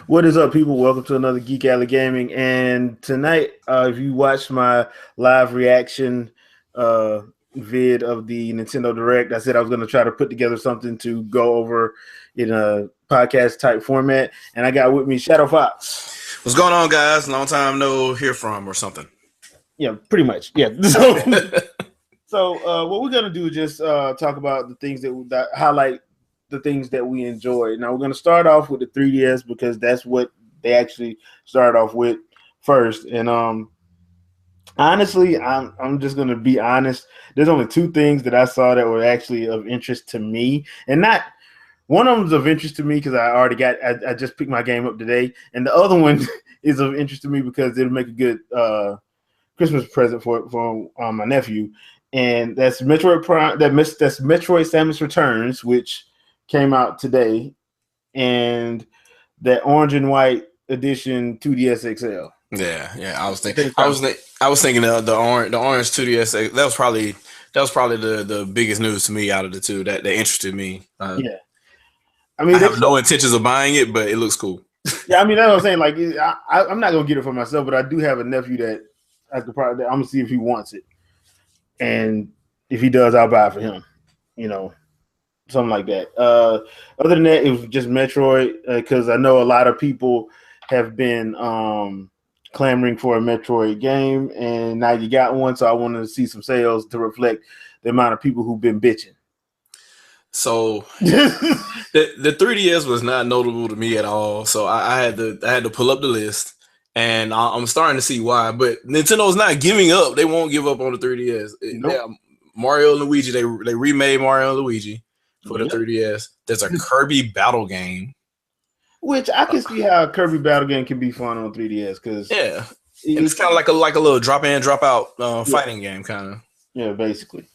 What is up, people? Welcome to another Geek Alley Gaming. And tonight, if you watched my live reaction uh, vid of the Nintendo Direct, I said I was going to try to put together something to go over in a podcast type format. And I got with me ShadowFox. What's going on, guys? Long time no hear from or something. Yeah, pretty much. Yeah. So what we're going to do is just talk about the things that highlight the things that we enjoy. Now we're going to start off with the 3DS because that's what they actually started off with first. And honestly, I'm just going to be honest. There's only two things that I saw that were actually of interest to me, and not one of them is of interest to me because I just picked my game up today, and the other one is of interest to me because it'll make a good Christmas present for my nephew, and that's Metroid Prime. That's Metroid: Samus Returns, which came out today, and that orange and white edition 2DS XL. Yeah. I was thinking the orange 2DS. That was probably the biggest news to me out of the two that interested me. Yeah, I have no intentions of buying it, but it looks cool. Yeah, I mean that's what I'm saying. Like, I'm not gonna get it for myself, but I do have a nephew that I could probably. I'm gonna see if he wants it, and if he does, I'll buy it for him. You know, something like that. Other than that, it was just Metroid because I know a lot of people have been clamoring for a Metroid game, and now you got one. So I wanted to see some sales to reflect the amount of people who've been bitching. So the 3DS was not notable to me at all. So I had to pull up the list, and I'm starting to see why. But Nintendo's not giving up. They won't give up on the 3DS. Nope. Mario and Luigi. They remade Mario and Luigi for the 3DS. There's a Kirby battle game, which I can see how a Kirby battle game can be fun on 3DS because it's kind of like a little drop in drop out fighting game kind of. Yeah, basically.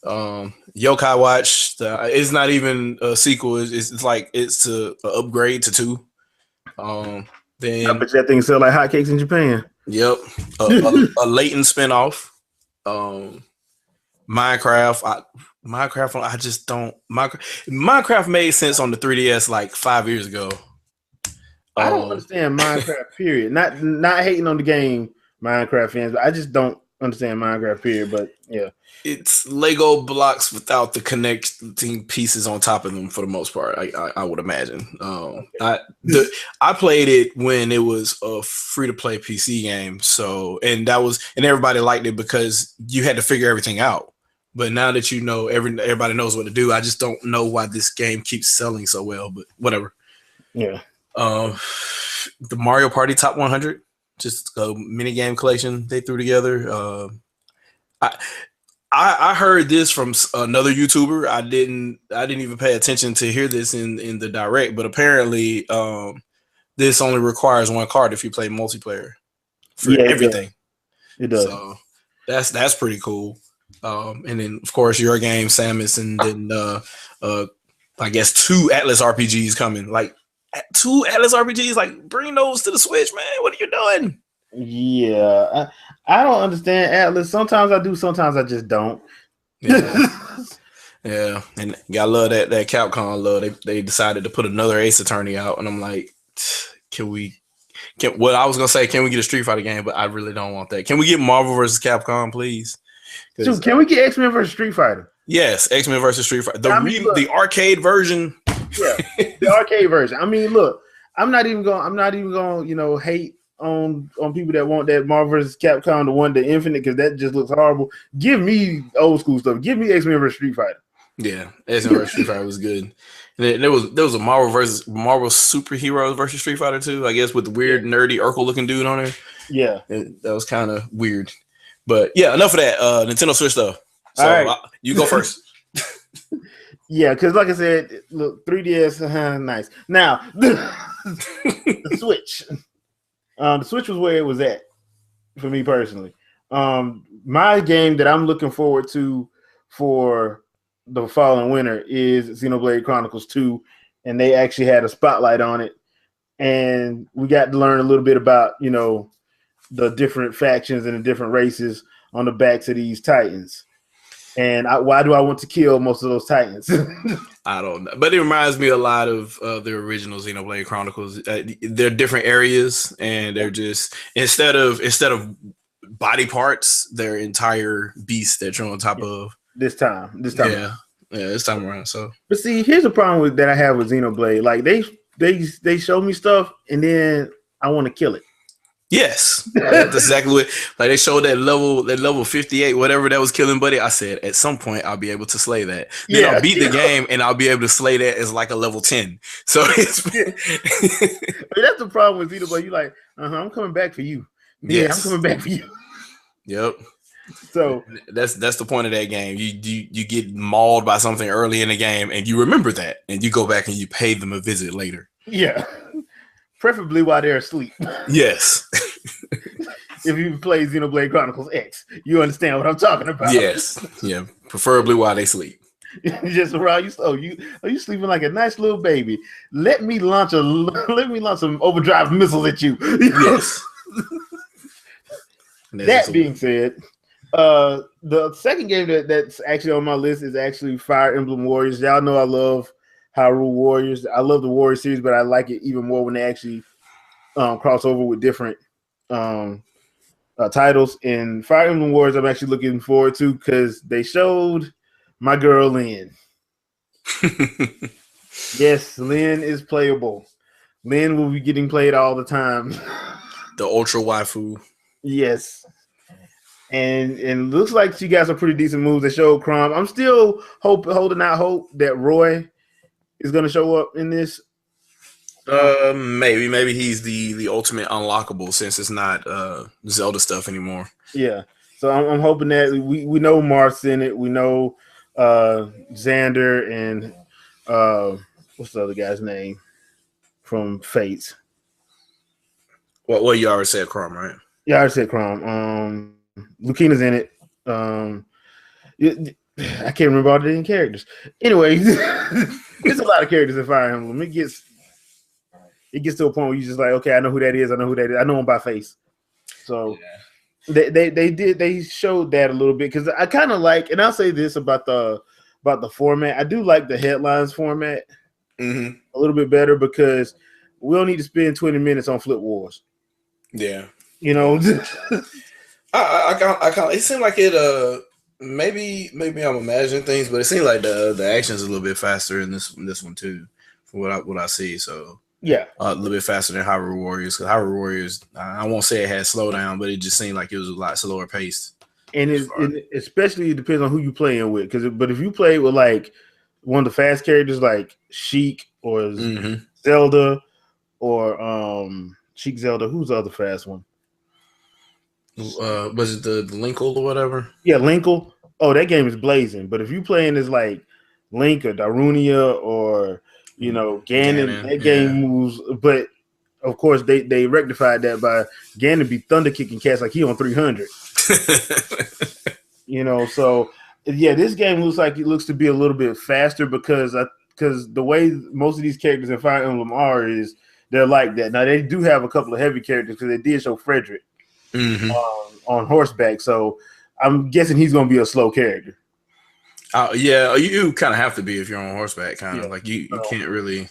Yokai Watch. It's not even a sequel. It's like it's to upgrade to 2. Then I bet that thing sell like hotcakes in Japan. Yep, a latent spinoff. Minecraft. I just don't. Minecraft made sense on the 3DS like 5 years ago. I don't understand Minecraft. Period. Not hating on the game, Minecraft fans, but I just don't understand Minecraft. Period. But yeah, it's Lego blocks without the connecting pieces on top of them for the most part. I would imagine. I played it when it was a free to play PC game. So and everybody liked it because you had to figure everything out. But now that you know everybody knows what to do, I just don't know why this game keeps selling so well. But whatever. Yeah. The Mario Party Top 100, just a mini game collection they threw together. I heard this from another YouTuber. I didn't even pay attention to hear this in the direct, but apparently this only requires one card if you play multiplayer for everything. It does. So that's pretty cool. And then of course your game Samus, and then I guess 2 Atlas RPGs coming. Like 2 Atlas RPGs, like bring those to the Switch, man. What are you doing? Yeah, I don't understand Atlas. Sometimes I do, sometimes I just don't. Yeah, and you gotta love that Capcom love. They decided to put another Ace Attorney out, and I'm like, can we get a Street Fighter game? But I really don't want that. Can we get Marvel vs. Capcom, please? Dude, can we get X-Men vs. Street Fighter? Yes, X-Men vs. Street Fighter. The arcade version. Yeah, the arcade version. I mean, look, I'm not even going, hate on people that want that Marvel vs. Capcom, the Infinite, because that just looks horrible. Give me old school stuff. Give me X-Men vs. Street Fighter. Yeah, X-Men vs. Street Fighter was good. And there was a Marvel superheroes versus Street Fighter 2, I guess, with the weird nerdy Urkel looking dude on there. Yeah, that was kind of weird. But yeah, enough of that. Nintendo Switch stuff. So all right. You go first. Yeah, because like I said, look, 3DS, nice. Now, the Switch. The Switch was where it was at for me personally. My game that I'm looking forward to for the fall and winter is Xenoblade Chronicles 2, and they actually had a spotlight on it, and we got to learn a little bit about, the different factions and the different races on the backs of these Titans. And why do I want to kill most of those Titans? I don't know, but it reminds me a lot of the original Xenoblade Chronicles. They're different areas, and they're just instead of body parts, they're entire beasts that you're on top of. This time. Yeah, this time around. So, but see, here's the problem that I have with Xenoblade. Like they show me stuff, and then I want to kill it. Yes, that's exactly what. Like they showed that level 58, whatever that was killing Buddy. I said at some point I'll be able to slay that. Then I'll beat the game and I'll be able to slay that as like a level 10. So it's that's the problem with Xenoblade. You're like, I'm coming back for you. Yeah, I'm coming back for you. Yep. So that's the point of that game. You get mauled by something early in the game and you remember that and you go back and you pay them a visit later. Yeah. Preferably while they're asleep. Yes. If you play Xenoblade Chronicles X, you understand what I'm talking about. Yes. Yeah. Preferably while they sleep. Just around you. You sleeping like a nice little baby. Let me launch some overdrive missiles at you. Yes. That being said, the second game that's actually on my list is actually Fire Emblem Warriors. Y'all know I love Hyrule Warriors. I love the Warrior series, but I like it even more when they actually cross over with different titles. And Fire Emblem Warriors, I'm actually looking forward to because they showed my girl Lynn. Yes, Lynn is playable. Lynn will be getting played all the time. The ultra waifu. Yes. And looks like she got some pretty decent moves. They showed Chrom. I'm still holding out hope that Roy is going to show up in this. Maybe he's the ultimate unlockable since it's not Zelda stuff anymore. Yeah, so I'm hoping that we know Marth's in it. We know Xander and what's the other guy's name from Fates? Well, you already said Chrom, right? Yeah, I already said Chrom. Lucina's in it. I can't remember all the damn characters. Anyway, there's a lot of characters in Fire Emblem. It gets to a point where you're just like, okay, I know who that is. I know him by face. So they showed that a little bit because I kind of like, and I'll say this about the format. I do like the headlines format a little bit better because we don't need to spend 20 minutes on Flip Wars. Yeah, you know. I it seemed like it. Maybe I'm imagining things, but it seemed like the action's a little bit faster in this one too, from what I see. So yeah, a little bit faster than Hyrule Warriors. Because Hyrule Warriors, I won't say it had slowdown, but it just seemed like it was a lot slower paced. And it especially depends on who you playing with. But if you play with like one of the fast characters like Sheik or Zelda or Sheik Zelda, who's the other fast one? Was it the Linkle or whatever? Yeah, Linkle. Oh, that game is blazing. But if you playing as like Link or Darunia or Ganon, that game moves. But of course, they rectified that by Ganon be thunder kicking cats like he on 300. So yeah, this game looks to be a little bit faster because the way most of these characters in Fire Emblem are is they're like that. Now they do have a couple of heavy characters because they did show Frederick on horseback, so I'm guessing he's going to be a slow character. Yeah, you kind of have to be if you're on horseback, kind of like you can't really.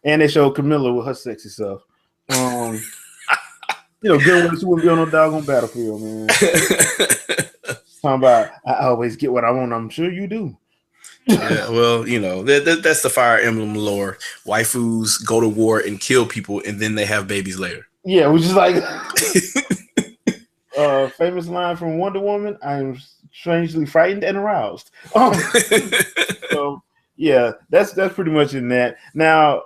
And they showed Camilla with her sexy stuff. Good when she wouldn't be on no doggone battlefield, man. Talking about I always get what I want. I'm sure you do. Yeah, well, that's the Fire Emblem lore. Waifus go to war and kill people, and then they have babies later. Yeah, which is like famous line from Wonder Woman. I am strangely frightened and aroused. So yeah, that's pretty much in that. Now,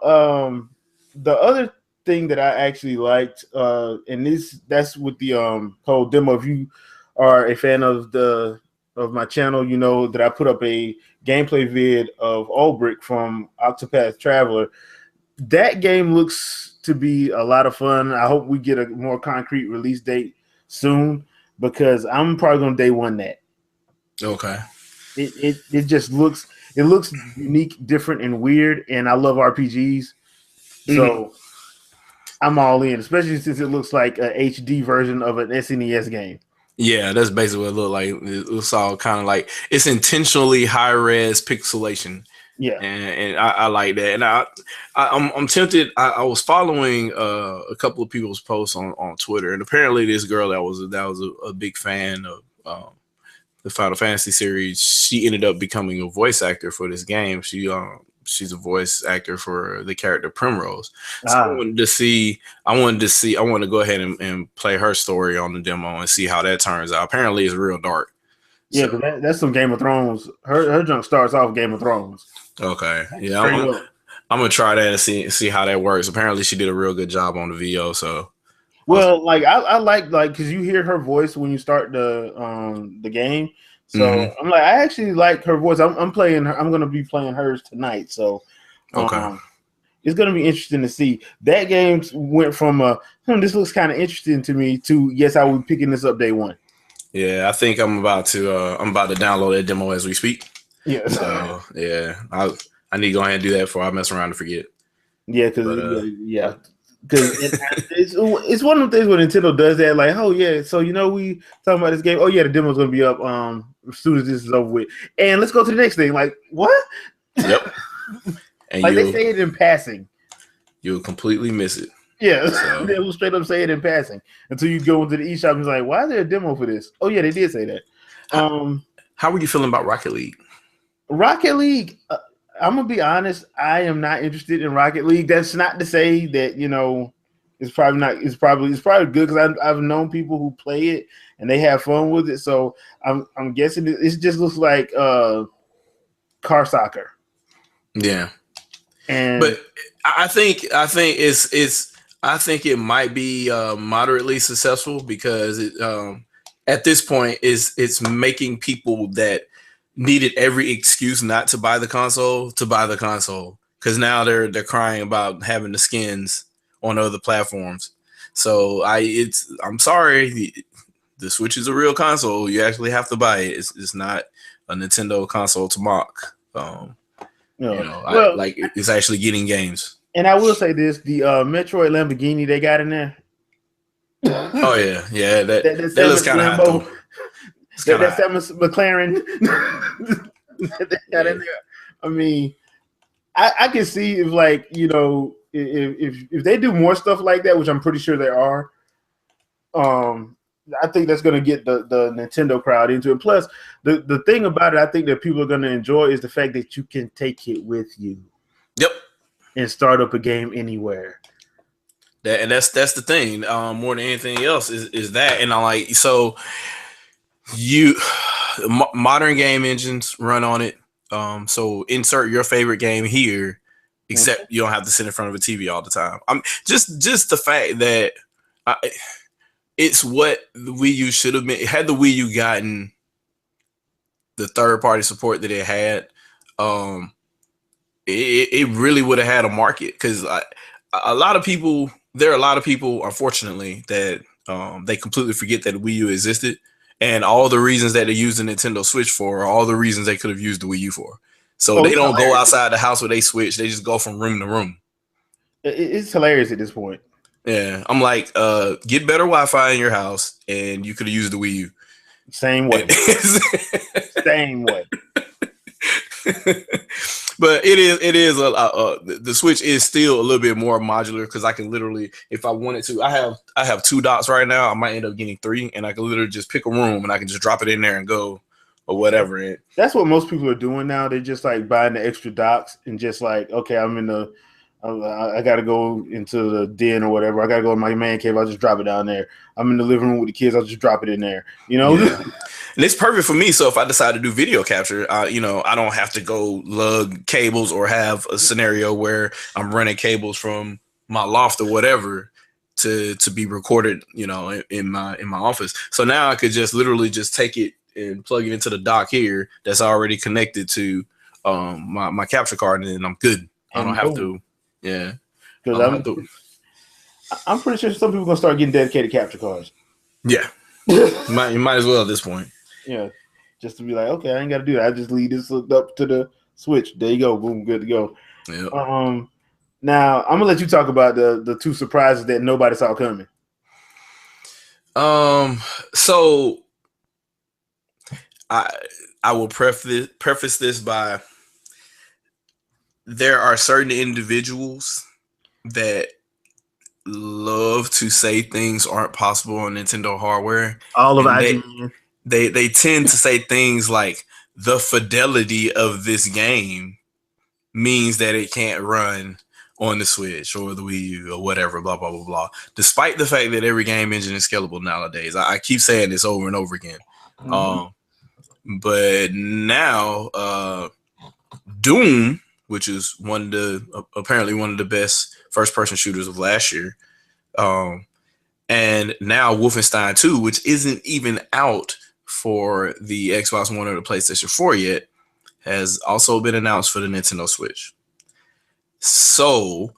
the other thing that I actually liked, and that's with the whole demo. If you are a fan of my channel, you know that I put up a gameplay vid of Ulbrich from Octopath Traveler. That game looks to be a lot of fun. I hope we get a more concrete release date soon because I'm probably gonna day one that. Okay. It just looks unique, different, and weird, and I love RPGs, so I'm all in. Especially since it looks like a HD version of an SNES game. Yeah, that's basically what it looked like. It was all kind of like it's intentionally high res pixelation, Yeah. and I like that. And I'm tempted. I was following a couple of people's posts on Twitter, and apparently this girl that was a big fan of the Final Fantasy series. She ended up becoming a voice actor for this game. She's a voice actor for the character Primrose. So Ah. I wanted to go ahead and play her story on the demo and see how that turns out. Apparently it's real dark. Yeah, So because that's some Game of Thrones. Her junk starts off Game of Thrones. okay. Yeah, Straight up. I'm gonna try that and see how that works. Apparently she did a real good job on the VO, so Well, like I like because you hear her voice when you start the game. So I'm like, I actually like her voice. I'm playing her. I'm gonna be playing hers tonight. So okay. it's gonna be interesting to see. That game went from this looks kind of interesting to me to yes, I will be picking this up day one. Yeah, I think I'm about to download that demo as we speak. Yeah. So yeah, I need to go ahead and do that before I mess around and forget. Yeah, because because it's one of the things when Nintendo does that, like, oh yeah, so we talking about this game. Oh yeah, the demo's gonna be up as soon as this is over with, and let's go to the next thing. Like what? Yep. And like they say it in passing. You'll completely miss it. Yeah, so. They will straight up say it in passing until you go into the eShop and it's like, why is there a demo for this? Oh yeah, they did say that. How were you feeling about Rocket League? Rocket League. I'm gonna be honest. I am not interested in Rocket League. That's not to say that it's probably not. It's probably good because I've known people who play it and they have fun with it. So I'm guessing it just looks like car soccer. Yeah, but I think it might be moderately successful because at this point it's making people that needed every excuse not to buy the console to buy the console because now they're crying about having the skins on other platforms. So I'm sorry, the Switch is a real console. You actually have to buy it. It's not a Nintendo console to mock. It's actually getting games. And I will say this: the Metroid Lamborghini they got in there. Oh yeah, that looks kind of hot though. That Samus McLaren they got in there. I mean, I can see if if they do more stuff like that, which I'm pretty sure there are. I think that's going to get the Nintendo crowd into it. Plus, the thing about it, I think that people are going to enjoy is the fact that you can take it with you. Yep. And start up a game anywhere. That's the thing. More than anything else is that, and I like so. Modern game engines run on it. So insert your favorite game here, except you don't have to sit in front of a TV all the time. I'm just the fact that it's what the Wii U should have been. Had the Wii U gotten the third party support that it had, it really would have had a market because there are a lot of people, unfortunately, that they completely forget that the Wii U existed. And all the reasons that they use the Nintendo Switch for are all the reasons they could have used the Wii U for. So they don't go outside the house with a Switch. They just go from room to room. It's hilarious at this point. Yeah. I'm like, get better Wi-Fi in your house and you could have used the Wii U. Same way. Same way. But it is the Switch is still a little bit more modular because I can literally, if I wanted to, I have 2 docks right now. I might end up getting 3, and I can literally just pick a room and I can just drop it in there and go or whatever. That's what most people are doing now. They're just like buying the extra docks and just like, okay, I got to go into the den or whatever. I got to go in my man cave. I'll just drop it down there. I'm in the living room with the kids. I'll just drop it in there. Yeah. And it's perfect for me. So if I decide to do video capture, I don't have to go lug cables or have a scenario where I'm running cables from my loft or whatever to be recorded, in my office. So now I could just literally just take it and plug it into the dock here that's already connected to my capture card, and then I'm good. I don't have to. Yeah, because I'm pretty sure some people are gonna start getting dedicated capture cards. Yeah, you might as well at this point. Yeah, just to be like, okay, I ain't got to do that. I just leave this hooked up to the Switch. There you go, boom, good to go. Yeah. Now I'm gonna let you talk about the 2 surprises that nobody saw coming. So I will preface this by there are certain individuals that love to say things aren't possible on Nintendo hardware. All of And IGN. they tend to say things like the fidelity of this game means that it can't run on the Switch or the Wii U or whatever, blah, blah, blah, blah. Despite the fact that every game engine is scalable nowadays. I keep saying this over and over again. But now Doom, which is apparently one of the best first-person shooters of last year, and now Wolfenstein 2, which isn't even out for the Xbox One or the PlayStation 4 yet, has also been announced for the Nintendo Switch. So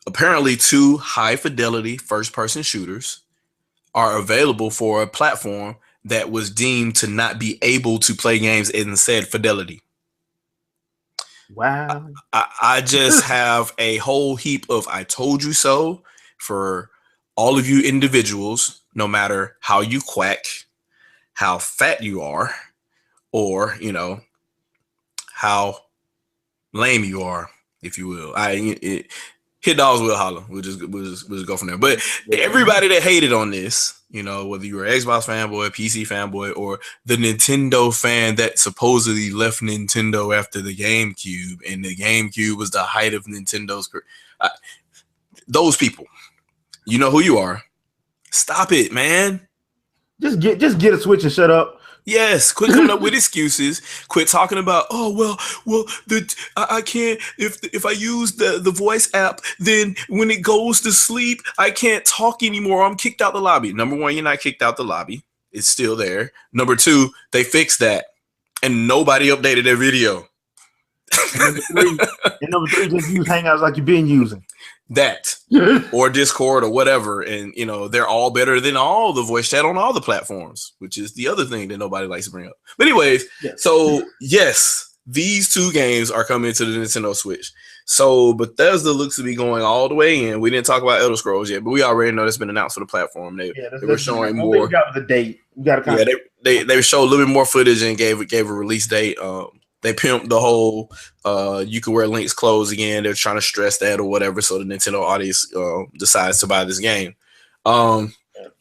apparently 2 high-fidelity first-person shooters are available for a platform that was deemed to not be able to play games in said fidelity. Wow. I just have a whole heap of I told you so for all of you individuals, no matter how you quack, how fat you are, or, how lame you are, if you will. Hit dogs will holler. We'll just go from there. But everybody that hated on this, whether you were an Xbox fanboy, PC fanboy, or the Nintendo fan that supposedly left Nintendo after the GameCube, and the GameCube was the height of Nintendo's career. Those people, you know who you are. Stop it, man. Just get a Switch and shut up. Yes, quit coming up with excuses. Quit talking about, I can't if I use the voice app, then when it goes to sleep, I can't talk anymore. I'm kicked out the lobby. Number one, you're not kicked out the lobby. It's still there. Number two, they fixed that, and nobody updated their video. And number three, just use Hangouts like you've been using. That or Discord or whatever, and they're all better than all the voice chat on all the platforms, which is the other thing that nobody likes to bring up. But anyways, yes. So yes, these 2 games are coming to the Nintendo Switch. So Bethesda looks to be going all the way in. We didn't talk about Elder Scrolls yet, but we already know that's been announced for the platform. They were showing more. We got the date. We got they showed a little bit more footage and gave a release date. They pimped the whole you can wear Link's clothes again. They're trying to stress that or whatever, so the Nintendo audience decides to buy this game.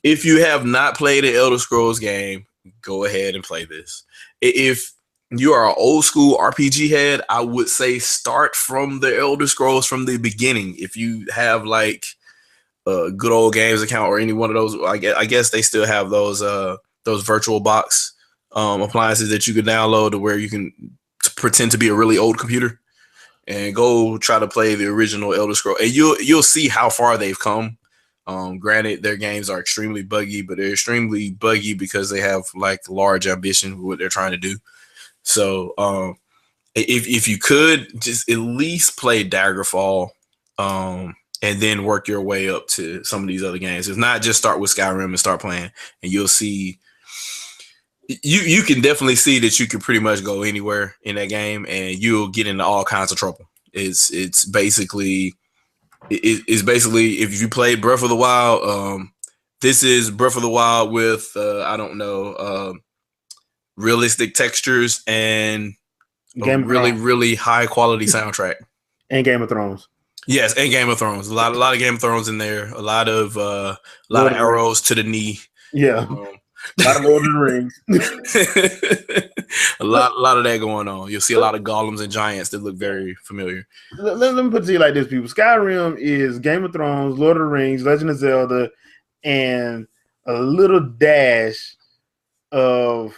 If you have not played an Elder Scrolls game, go ahead and play this. If you are an old school RPG head, I would say start from the Elder Scrolls from the beginning. If you have like a Good Old Games account or any one of those, I guess they still have those virtual box appliances that you can download to where you can pretend to be a really old computer and go try to play the original Elder Scrolls, and you'll see how far they've come. Granted, their games are extremely buggy, but they're extremely buggy because they have like large ambition with what they're trying to do. So if you could just at least play Daggerfall and then work your way up to some of these other games. If not, just start with Skyrim and start playing, and you'll see. You can definitely see that you can pretty much go anywhere in that game, and you'll get into all kinds of trouble. It's basically if you played Breath of the Wild, this is Breath of the Wild with realistic textures and a really high quality soundtrack. And Game of Thrones. Yes, and Game of Thrones. A lot of Game of Thrones in there. A lot of arrows to the knee. Yeah. A lot of Lord of the Rings. a lot of that going on. You'll see a lot of golems and giants that look very familiar. Let me put it to you like this, people. Skyrim is Game of Thrones, Lord of the Rings, Legend of Zelda, and a little dash of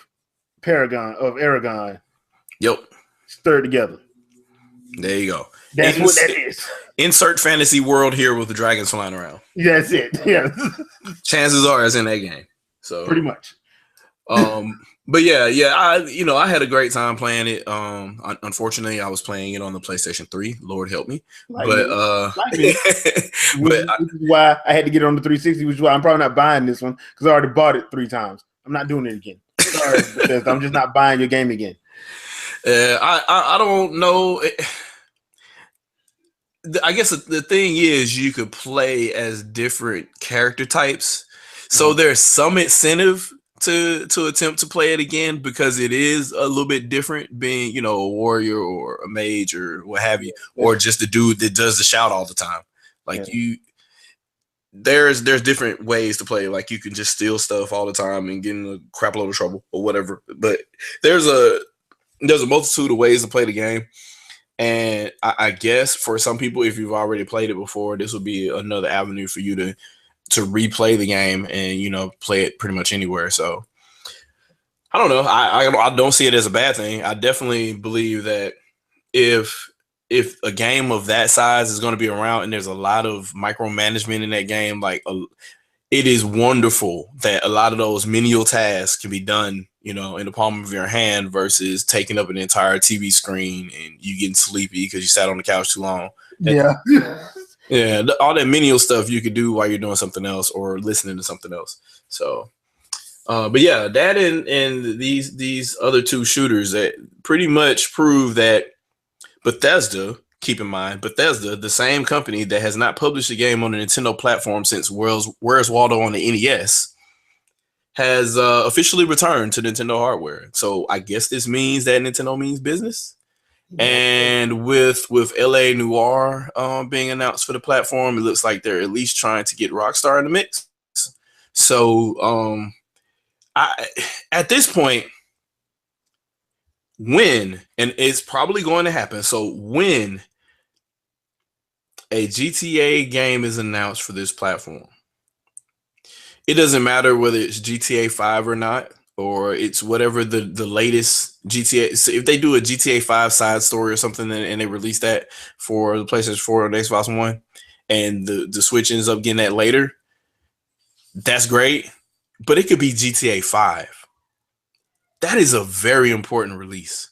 Aragon. Yep. Stirred together. There you go. That's what that is. Insert fantasy world here with the dragons flying around. That's it. Yeah. Chances are it's in that game. So pretty much. But I had a great time playing it. Unfortunately, I was playing it on the PlayStation 3. Lord help me. Which is why I had to get it on the 360, which is why I'm probably not buying this one because I already bought it 3 times. I'm not doing it again. Sorry, I'm just not buying your game again. I don't know. I guess the thing is you could play as different character types. So there's some incentive to attempt to play it again because it is a little bit different being, you know, a warrior or a mage or what have you, or just the dude that does the shout all the time. Like there's different ways to play. Like you can just steal stuff all the time and get in a crap load of trouble or whatever. But there's a multitude of ways to play the game. And I guess for some people, if you've already played it before, this will be another avenue for you to replay the game and, you know, play it pretty much anywhere. So I don't know. I don't see it as a bad thing. I definitely believe that if a game of that size is going to be around and there's a lot of micromanagement in that game, like it is wonderful that a lot of those menial tasks can be done, you know, in the palm of your hand versus taking up an entire TV screen and you getting sleepy because you sat on the couch too long. Yeah. Yeah, all that menial stuff you could do while you're doing something else or listening to something else. So, but yeah, that and these other two shooters that pretty much prove that Bethesda, keep in mind, Bethesda, the same company that has not published a game on the Nintendo platform since Where's Waldo on the NES, has officially returned to Nintendo hardware. So I guess this means that Nintendo means business. And with LA Noir being announced for the platform, it looks like they're at least trying to get Rockstar in the mix. So at this point, when, and it's probably going to happen, so when a GTA game is announced for this platform, it doesn't matter whether it's GTA 5 or not, or it's whatever the latest GTA. So if they do a GTA 5 side story or something and they release that for the PlayStation 4 or the Xbox One, and the Switch ends up getting that later, that's great. But it could be GTA 5. That is a very important release.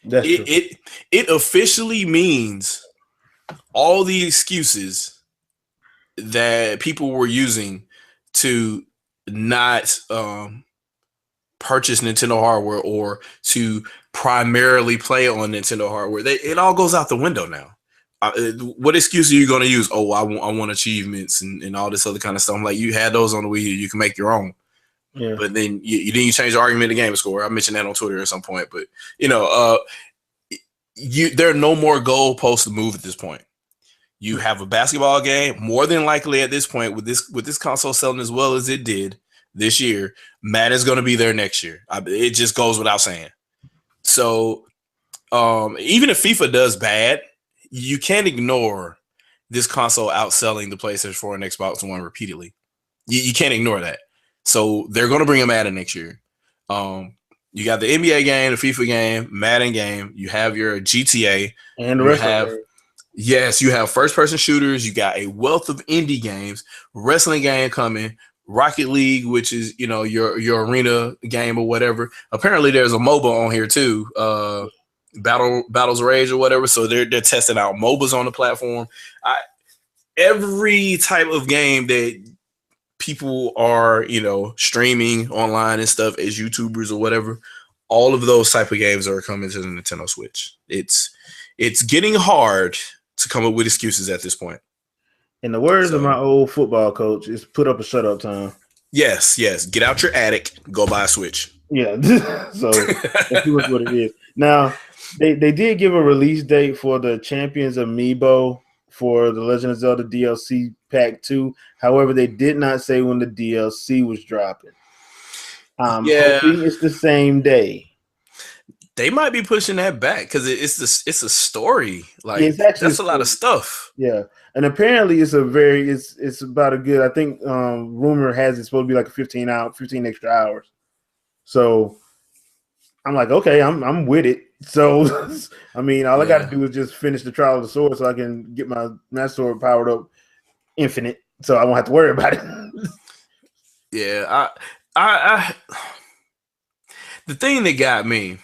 It officially means all the excuses that people were using to not purchase Nintendo hardware or to primarily play on Nintendo hardware, it all goes out the window now. What excuse are you going to use? Oh, I want achievements and all this other kind of stuff. I'm like, you had those on the Wii U, you can make your own. Yeah. But then you change the argument to Game Score. I mentioned that on Twitter at some point, but you know, there are no more goalposts to move at this point. You have a basketball game, more than likely at this point, with this console selling as well as it did this year, Madden's going to be there next year. It just goes without saying. So even if FIFA does bad, you can't ignore this console outselling the PlayStation 4 and Xbox One repeatedly. You can't ignore that. So they're going to bring a Madden next year. You got the NBA game, the FIFA game, Madden game. You have your GTA. And the rest of it. Yes, you have first-person shooters. You got a wealth of indie games, wrestling game coming, Rocket League, which is, you know, your arena game or whatever. Apparently, there's a MOBA on here too, Battles Rage or whatever. So they're testing out MOBAs on the platform. Every type of game that people are, you know, streaming online and stuff as YouTubers or whatever, all of those type of games are coming to the Nintendo Switch. It's getting hard to come up with excuses at this point. In the words of my old football coach, it's put up a shut up time. Yes. Get out your attic, go buy a Switch. Yeah. So that's what it is. Now, they did give a release date for the Champions Amiibo for the Legend of Zelda DLC Pack 2. However, they did not say when the DLC was dropping. I'm hoping it's the same day. They might be pushing that back because it's a story. Like that's a lot of stuff. Yeah, and apparently it's about a good. I think rumor has it's supposed to be like 15 extra hours. So I'm like, okay, I'm with it. So I mean, all I got to do is just finish the Trial of the Sword so I can get my Master Sword powered up infinite, so I won't have to worry about it. Yeah, I the thing that got me.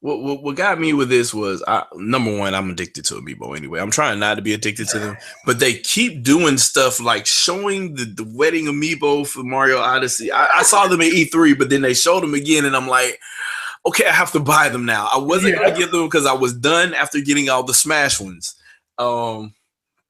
What got me with this was, number one, I'm addicted to Amiibo anyway. I'm trying not to be addicted to them, but they keep doing stuff like showing the wedding Amiibo for Mario Odyssey. I saw them at E3, but then they showed them again, and I'm like, okay, I have to buy them now. I wasn't going to get them because I was done after getting all the Smash ones.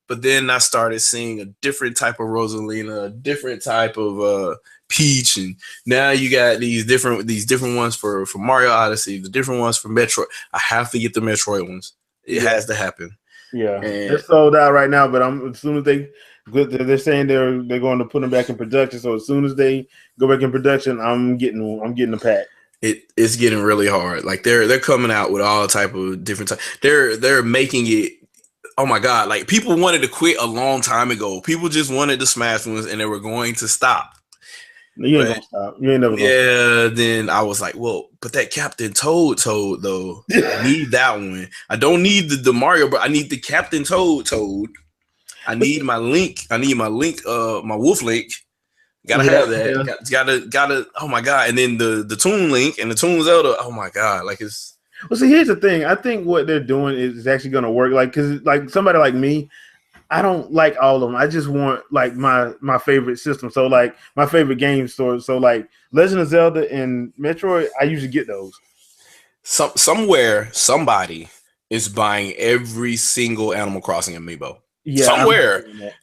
But then I started seeing a different type of Rosalina, a different type of Peach, and now you got these different ones for Mario Odyssey, the different ones for Metroid. I have to get the Metroid ones. It has to happen. Yeah, and they're sold out right now. But as soon as they're saying they're going to put them back in production. So as soon as they go back in production, I'm getting the pack. It's getting really hard. Like they're coming out with all type of different type. They're making it. Oh my god! Like people wanted to quit a long time ago. People just wanted the Smash ones, and they were going to stop. You ain't gonna stop. You ain't never gonna stop. Then I was like, well, but that Captain Toad though. I need that one. I don't need the Mario, but I need the Captain Toad. I need my Link. I need my Link. My Wolf Link. Gotta have that. Yeah. Gotta. Oh my god! And then the Toon Link and the Toon Zelda. Oh my god! Like it's. Well, see, here's the thing. I think what they're doing is actually going to work. Like, because like somebody like me, I don't like all of them. I just want like my favorite system. So like my favorite game stores. So like Legend of Zelda and Metroid, I usually get those. Somewhere somebody is buying every single Animal Crossing amiibo. Yeah,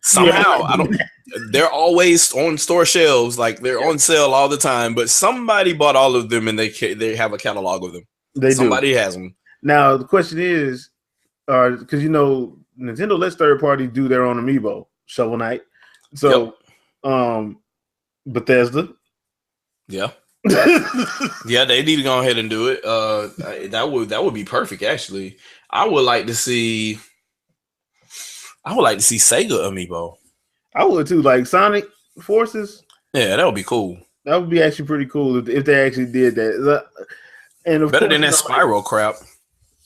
somehow I don't. They're always on store shelves. Like they're on sale all the time. But somebody bought all of them and they have a catalog of them. Somebody has them. Now the question is, because Nintendo lets third parties do their own amiibo, Shovel Knight. So, Bethesda. Yeah. Yeah, they need to go ahead and do it. That would be perfect. Actually, I would like to see Sega amiibo. I would too, like Sonic Forces. Yeah, that would be cool. That would be actually pretty cool if they actually did that. And of better than that Spyro crap.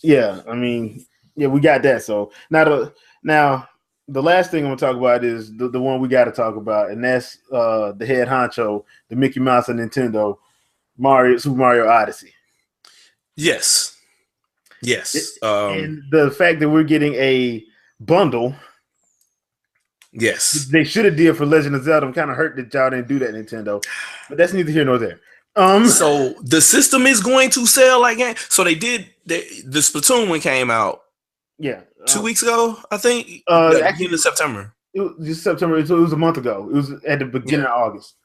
Yeah, I mean, yeah, we got that. So now the last thing I'm gonna talk about is the one we got to talk about, and that's the head honcho, the Mickey Mouse of Nintendo, Super Mario Odyssey. Yes. And the fact that we're getting a bundle. Yes, they should have did for Legend of Zelda. I'm kind of hurt that y'all didn't do that, Nintendo, but that's neither here nor there. So the system is going to sell again. So they did. The Splatoon one came out. Yeah, 2 weeks ago, I think. Actually, in September. It was September. It was a month ago. It was at the beginning of August.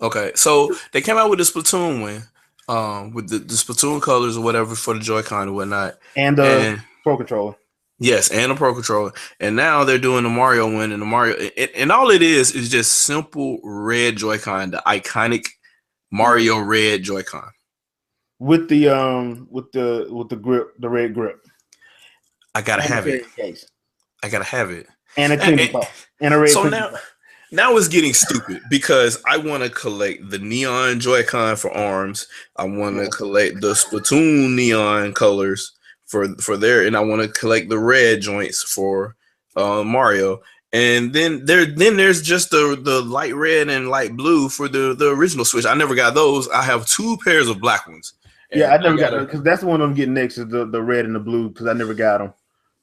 Okay, so they came out with the Splatoon one, with the Splatoon colors or whatever for the Joy-Con and whatnot, and the Pro Controller. Yes, and a Pro Controller. And now they're doing the Mario one, and the Mario, and all it is just simple red Joy-Con, the iconic Mario red Joy-Con with the grip, the red grip. I gotta have it. I gotta have it. And a cleaning and a red. So now it's getting stupid because I want to collect the neon Joy-Con for ARMS. I want to collect the Splatoon neon colors for there, and I want to collect the red joints for Mario. And then there's just the light red and light blue for the original Switch. I never got those. I have 2 pairs of black ones. Yeah, I never got them because that's the one I'm getting next is the red and the blue because I never got them.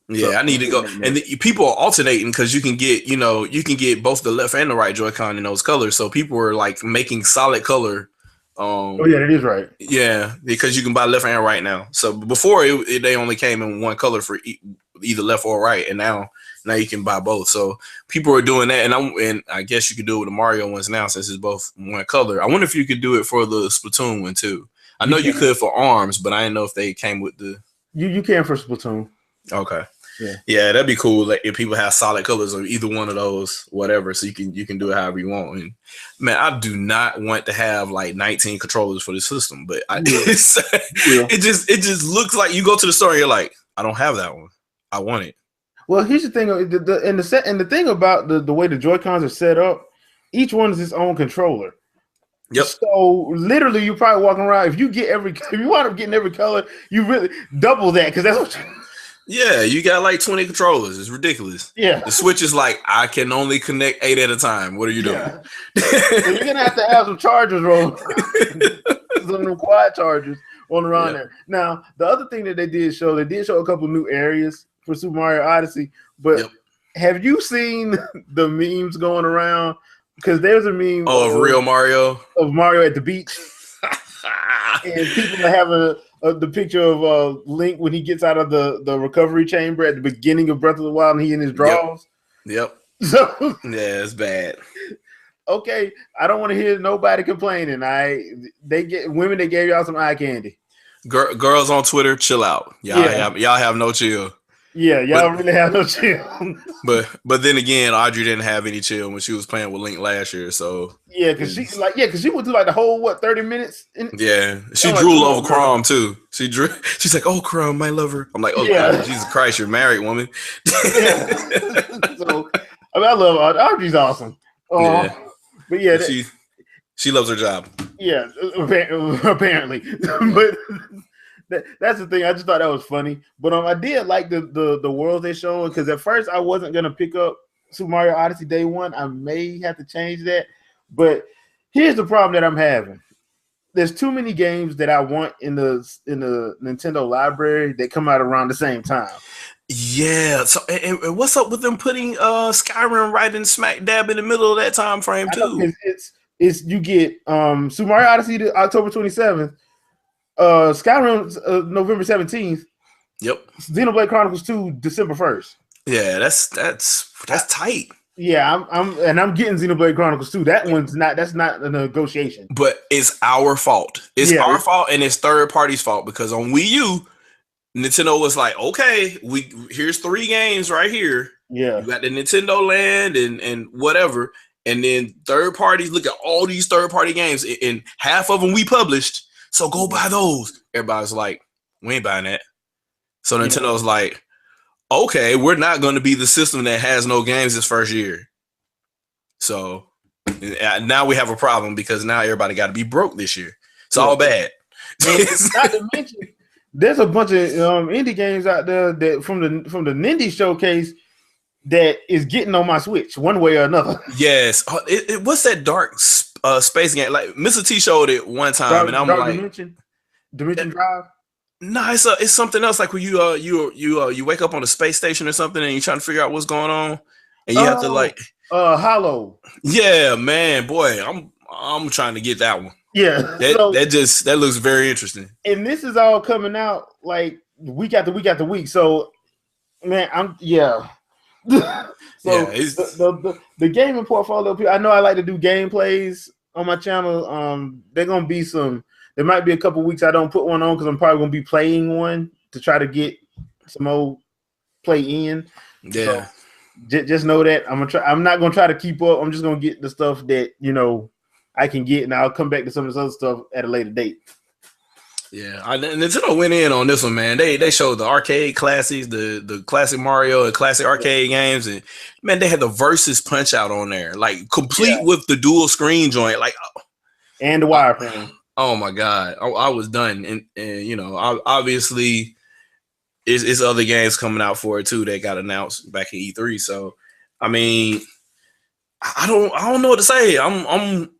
Yeah, so I need to go. And people are alternating because you can get both the left and the right Joy-Con in those colors. So people are like making solid color. Oh yeah, that is right. Yeah, because you can buy left and right now. So before they only came in one color for either left or right, and now you can buy both. So people are doing that, and I guess you could do it with the Mario ones now since it's both one color. I wonder if you could do it for the Splatoon one too. I know you could for ARMS, but I didn't know if they came with the. You can for Splatoon. Okay. Yeah, that'd be cool. Like if people have solid colors of either one of those, whatever, so you can do it however you want. And man, I do not want to have like 19 controllers for this system, but it just looks like you go to the store and you're like, I don't have that one. I want it. Well, here's the thing, the thing about the way the Joy-Cons are set up, each one is its own controller. Yep. So literally, you're probably walking around. If you wind up getting every color, you really double that because that's what. Yeah, you got like 20 controllers. It's ridiculous. Yeah. The Switch is like, I can only connect 8 at a time. What are you doing? So you're gonna have to have some chargers roll, some quiet chargers on around there. Now, the other thing that they did show a couple new areas for Super Mario Odyssey. But have you seen the memes going around? Because there's a meme of real Mario at the beach, and people are having the picture of Link when he gets out of the recovery chamber at the beginning of Breath of the Wild and he in his drawers. Yep. So Yeah, it's bad. okay, I don't want to hear nobody complaining. They get women that gave y'all some eye candy. Girls on Twitter, chill out. Yeah. Y'all have no chill. Yeah, y'all really have no chill. But then again, Audrey didn't have any chill when she was playing with Link last year. So yeah, because she would do like the whole 30 minutes. She I'm like, drooled come over on, girl. Crom too. She's like, oh, Crom, my lover. I'm like, oh, Yeah. Jesus Christ, you're married, woman. Yeah. So I mean, I love Audrey's awesome. Yeah. But yeah, she loves her job. Yeah, apparently. But that's the thing. I just thought that was funny. But I did like the worlds they showing, because at first I wasn't gonna pick up Super Mario Odyssey day one. I may have to change that. But here's the problem that I'm having. There's too many games that I want in the Nintendo library that come out around the same time. Yeah. So and what's up with them putting Skyrim right in smack dab in the middle of that time frame too? It's you get Super Mario Odyssey to October 27th, Skyrim November 17th. Yep. Xenoblade Chronicles 2 December 1st. Yeah, that's tight. Yeah, I'm getting Xenoblade Chronicles 2. That's not a negotiation. But it's our fault. It's our fault, and it's third party's fault, because on Wii U, Nintendo was like, okay, here's 3 games right here. Yeah. You got the Nintendo Land and whatever. And then third parties look at all these third party games, and half of them we published. So go buy those. Everybody's like, we ain't buying that. So Nintendo's like, okay, we're not going to be the system that has no games this first year. So now we have a problem, because now everybody got to be broke this year. It's all bad. Not to mention, there's a bunch of indie games out there that from the Nindy Showcase that is getting on my Switch one way or another. Yes. What's that dark space game? Like Mr. T showed it one time, and I'm like, Dimension Drive. No, it's something else. Like when you wake up on a space station or something, and you're trying to figure out what's going on, and you have to like Hollow. Yeah, man, boy, I'm trying to get that one. Yeah, that looks very interesting. And this is all coming out like week after week after week. So, man, So the gaming portfolio, I know I like to do gameplays on my channel. There might be a couple weeks I don't put one on, because I'm probably gonna be playing one to try to get some old play in. Yeah. So just know that I'm not gonna try to keep up. I'm just gonna get the stuff that I can get, and I'll come back to some of this other stuff at a later date. Yeah, Nintendo went in on this one, man. They showed the arcade classics, the classic Mario and classic arcade games, and man, they had the Versus Punch Out on there, like complete with the dual screen joint, like and the wireframe. Oh my god, I was done, and obviously, it's other games coming out for it too that got announced back in E3. So, I mean, I don't know what to say. I'm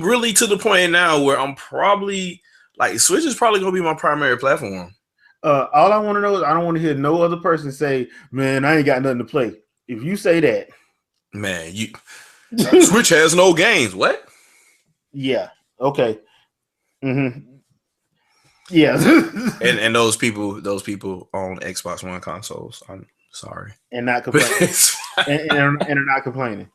really to the point now where I'm probably. Like, Switch is probably going to be my primary platform. All I want to know is I don't want to hear no other person say, man, I ain't got nothing to play. If you say that. Man, Switch has no games. What? Yeah. Okay. Mm-hmm. Yeah. and those people on Xbox One consoles. I'm sorry. And not complaining. and are not complaining.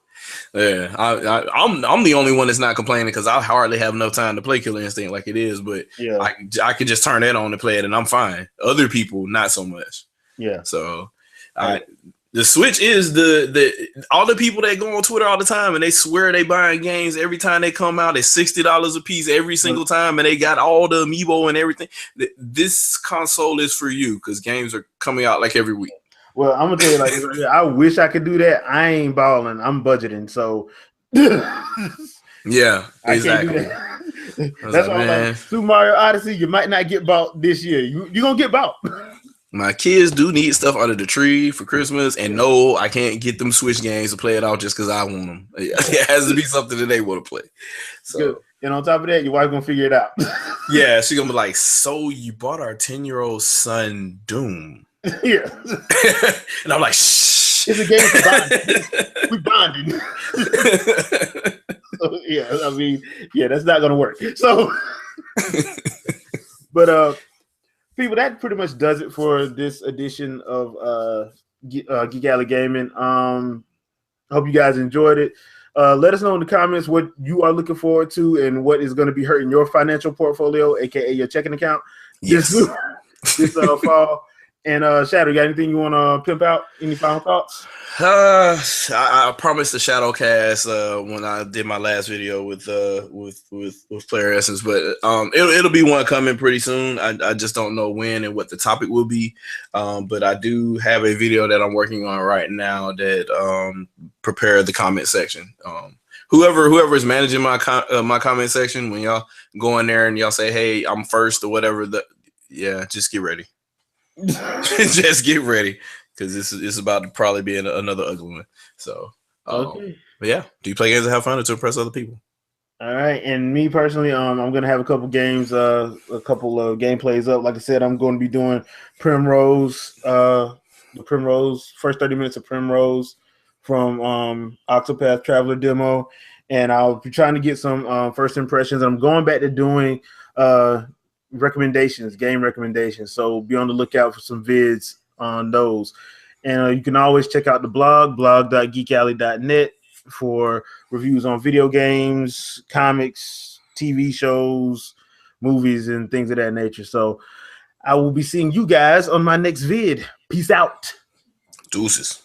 Yeah, I'm the only one that's not complaining, because I hardly have enough time to play Killer Instinct like it is. But yeah, I can just turn that on and play it, and I'm fine. Other people, not so much. Yeah. So, the Switch is the all the people that go on Twitter all the time and they swear they buying games every time they come out. It's $60 a piece every single time, and they got all the amiibo and everything. This console is for you, because games are coming out like every week. Well, I'm gonna tell you, like, I wish I could do that. I ain't balling. I'm budgeting, so yeah, exactly. I can't do that. That's why I'm like, Super Mario Odyssey, you might not get bought this year. You're gonna get bought. My kids do need stuff under the tree for Christmas, and no, I can't get them Switch games to play it out just because I want them. It has to be something that they want to play. So, good. And on top of that, your wife gonna figure it out. Yeah, she's gonna be like, "So you bought our 10-year-old son Doom?" Yeah. And I'm like, shh. It's a game for bonding. We bonding. So, yeah, I mean, yeah, that's not gonna work. So but people, that pretty much does it for this edition of Geek Alley Gaming. Hope you guys enjoyed it. Let us know in the comments what you are looking forward to and what is going to be hurting your financial portfolio, aka your checking account, Yes. this fall. And Shadow, you got anything you want to pimp out? Any final thoughts? I promised the Shadowcast when I did my last video with Player Essence, but it'll be one coming pretty soon. I just don't know when and what the topic will be. But I do have a video that I'm working on right now that prepare the comment section. Whoever is managing my comment section, when y'all go in there and y'all say, "Hey, I'm first" or whatever, just get ready. Just get ready. Because this is about to probably be another ugly one. So, okay. But yeah, do you play games to have fun or to impress other people? All right, and me personally, I'm gonna have a couple games, a couple of gameplays up. Like I said, I'm going to be doing Primrose, the Primrose first 30 minutes of Primrose from Octopath Traveler demo, and I'll be trying to get some first impressions. I'm going back to doing recommendations, game recommendations. So be on the lookout for some vids on those. And you can always check out the blog.geekalley.net for reviews on video games, comics, TV shows, movies, and things of that nature. So I will be seeing you guys on my next vid. Peace out. Deuces.